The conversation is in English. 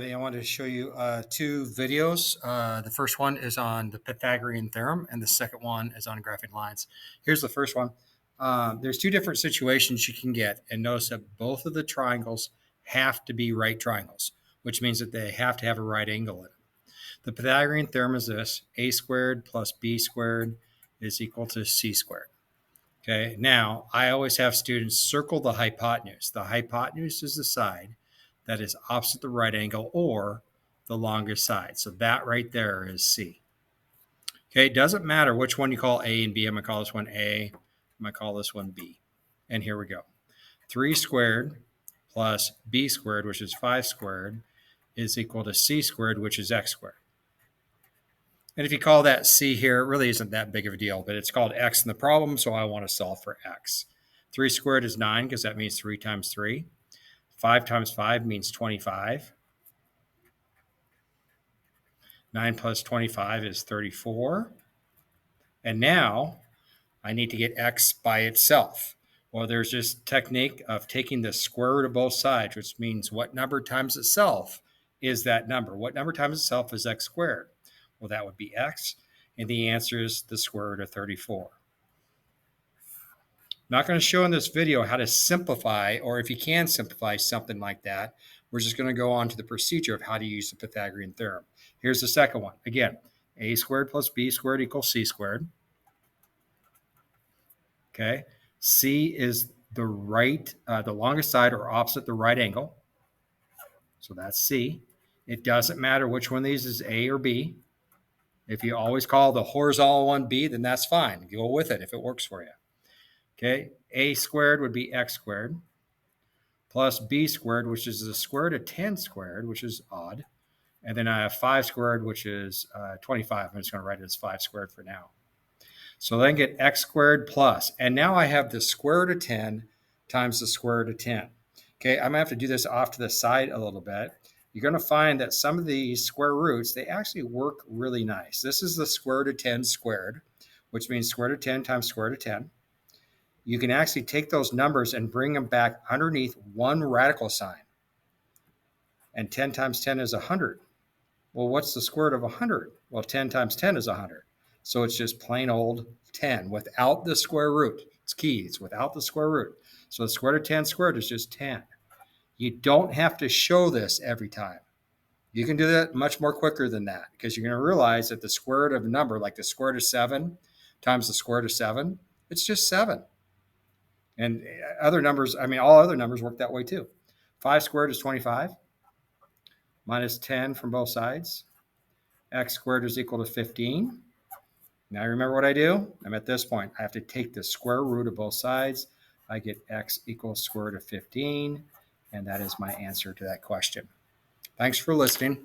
I wanted to show you two videos. The first one is on the Pythagorean Theorem, and the second one is on graphing lines. Here's the first one. There's two different situations you can get, and notice that both of the triangles have to be right triangles, which means that they have to have a right angle in it. The Pythagorean Theorem is this: a squared plus b squared is equal to c squared. Okay, now I always have students circle the hypotenuse. The hypotenuse is the side that is opposite the right angle or the longest side. So that right there is C. Okay, it doesn't matter which one you call A and B. I'm going to call this one A. I'm going to call this one B. And here we go. 3 squared plus B squared, which is 5 squared, is equal to C squared, which is X squared. And if you call that C here, it really isn't that big of a deal, but it's called X in the problem, so I want to solve for X. 3 squared is 9 because that means 3 times 3. 5 times 5 means 25. 9 plus 25 is 34. And now I need to get X by itself. Well, there's this technique of taking the square root of both sides, which means what number times itself is that number. What number times itself is X squared? Well, that would be X. And the answer is the square root of 34. I'm not going to show in this video how to simplify, or if you can simplify something like that. We're just going to go on to the procedure of how to use the Pythagorean theorem. Here's the second one. Again, a squared plus b squared equals c squared. Okay, c is the longest side or opposite the right angle. So that's c. It doesn't matter which one of these is a or b. If you always call the horizontal one b, then that's fine. Go with it if it works for you. Okay, a squared would be x squared plus b squared, which is the square root of 10 squared, which is odd. And then I have 5 squared, which is 25. I'm just going to write it as 5 squared for now. So then get x squared plus. And now I have the square root of 10 times the square root of 10. Okay, I'm going to have to do this off to the side a little bit. You're going to find that some of these square roots, they actually work really nice. This is the square root of 10 squared, which means square root of 10 times square root of 10. You can actually take those numbers and bring them back underneath one radical sign. And 10 times 10 is 100. Well, what's the square root of 100? Well, 10 times 10 is 100. So it's just plain old 10 without the square root. It's key. It's without the square root. So the square root of 10 squared is just 10. You don't have to show this every time. You can do that much more quicker than that because you're going to realize that the square root of a number, like the square root of 7 times the square root of 7, it's just 7. And other numbers, all other numbers work that way too. 5 squared is 25. Minus 10 from both sides. X squared is equal to 15. Now remember what I do? I'm at this point. I have to take the square root of both sides. I get x equals square root of 15. And that is my answer to that question. Thanks for listening.